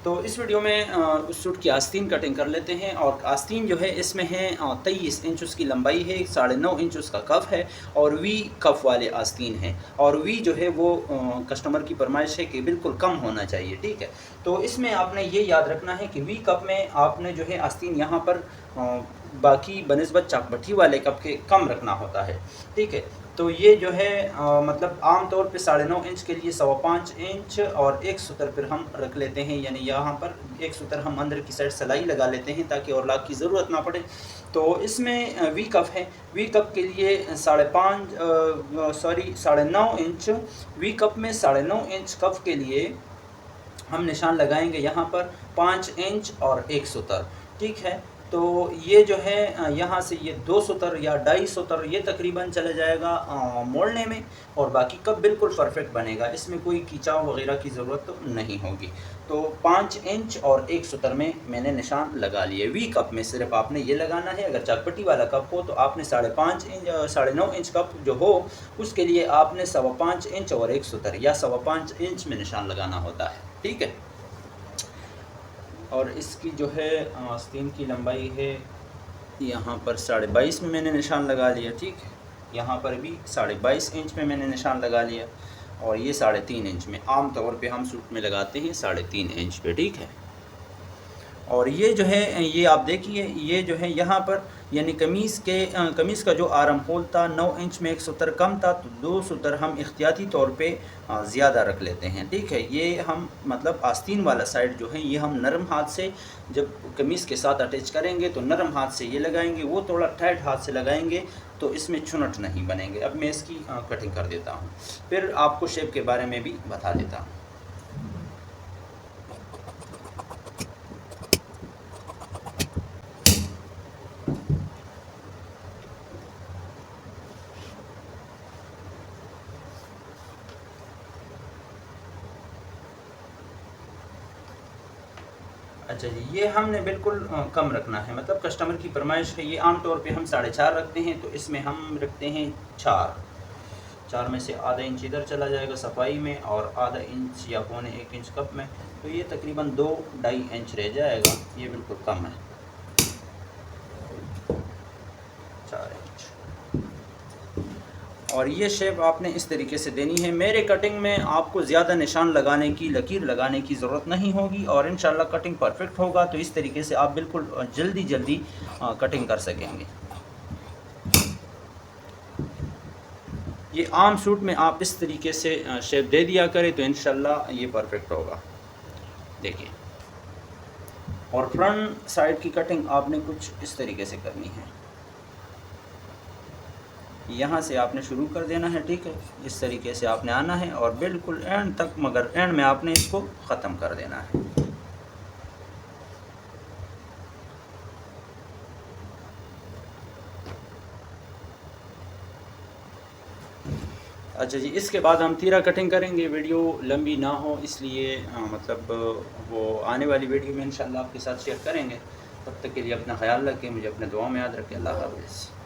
तो इस वीडियो में उस सूट की आस्तीन कटिंग कर लेते हैं। और आस्तीन जो है इसमें है 23 इंच उसकी लंबाई है, 9.5 इंच उसका कफ है और वी कफ वाले आस्तीन हैं। और वी जो है वो कस्टमर की फरमाइश है कि बिल्कुल कम होना चाहिए, ठीक है। तो इसमें आपने ये याद रखना है कि वी कप में आपने जो है आस्तीन यहाँ पर बाकी बनिस्बत चाकबट्टी वाले कप के कम रखना होता है, ठीक है। तो ये जो है मतलब आम तौर पे 9.5 इंच के लिए 5.25 इंच और एक सूतर फिर हम रख लेते हैं, यानी यहाँ पर एक सूतर हम अंदर की साइड सिलाई लगा लेते हैं ताकि और लाख की ज़रूरत ना पड़े। तो इसमें वी कप है, वी कप के लिए 9.5 इंच वी कप में 9.5 इंच कप के लिए हम निशान लगाएंगे यहाँ पर 5 इंच और एक सूतर, ठीक है। तो ये जो है यहाँ से ये 2 सूतर या 2.5 सूतर ये तकरीबन चला जाएगा मोड़ने में, और बाकी कप बिल्कुल परफेक्ट बनेगा, इसमें कोई खिंचाव वगैरह की ज़रूरत तो नहीं होगी। तो 5 इंच और एक सूतर में मैंने निशान लगा लिए। वी कप में सिर्फ आपने ये लगाना है। अगर चाकपट्टी वाला कप हो तो आपने 5.5 इंच 9.5 इंच कप जो हो उसके लिए आपने 5.25 इंच और एक सूतर या 5.25 इंच में निशान लगाना होता है, ठीक है। और इसकी जो है आस्तीन की लंबाई है यहाँ पर 22.5 में मैंने निशान लगा लिया, ठीक है। यहाँ पर भी 22.5 इंच में मैंने निशान लगा लिया और ये 3.5 इंच में, आम तौर पे हम सूट में लगाते हैं 3.5 इंच पे, ठीक है। और ये जो है ये आप देखिए ये जो है यहाँ पर यानी कमीज़ का जो आर्म होल था 9 इंच में एक सूतर कम था, तो 2 सूतर हम इख्तियाती तौर पे ज़्यादा रख लेते हैं, ठीक है। ये हम मतलब आस्तीन वाला साइड जो है ये हम नरम हाथ से जब कमीज़ के साथ अटैच करेंगे तो नरम हाथ से ये लगाएंगे, वो थोड़ा टाइट हाथ से लगाएंगे तो इसमें चुनट नहीं बनेंगे। अब मैं इसकी कटिंग कर देता हूँ, फिर आपको शेप के बारे में भी बता देता हूँ। अच्छा जी, ये हमने बिल्कुल कम रखना है, मतलब कस्टमर की फरमाइश है। ये आम तौर पे हम 4.5 रखते हैं, तो इसमें हम रखते हैं 4 में से आधा इंच इधर चला जाएगा सफाई में और आधा इंच या 1.25 इंच कप में, तो ये तकरीबन 2-2.5 इंच रह जाएगा। ये बिल्कुल कम है, 4 इंच। और ये शेप आपने इस तरीके से देनी है। मेरे कटिंग में आपको ज़्यादा निशान लगाने की, लकीर लगाने की ज़रूरत नहीं होगी और इंशाल्लाह कटिंग परफेक्ट होगा। तो इस तरीके से आप बिल्कुल जल्दी कटिंग कर सकेंगे। ये आम सूट में आप इस तरीके से शेप दे दिया करें तो इंशाल्लाह ये परफेक्ट होगा। देखिए, और फ्रंट साइड की कटिंग आपने कुछ इस तरीके से करनी है। यहाँ से आपने शुरू कर देना है, ठीक है। इस तरीके से आपने आना है और बिल्कुल एंड तक, मगर एंड में आपने इसको ख़त्म कर देना है। अच्छा जी, इसके बाद हम तीरा कटिंग करेंगे। वीडियो लंबी ना हो इसलिए मतलब वो आने वाली वीडियो में इंशाल्लाह आपके साथ शेयर करेंगे। तब तक के लिए अपना ख्याल रखें, मुझे अपने दुआ में याद रखें। अल्लाह हाफ़िज़।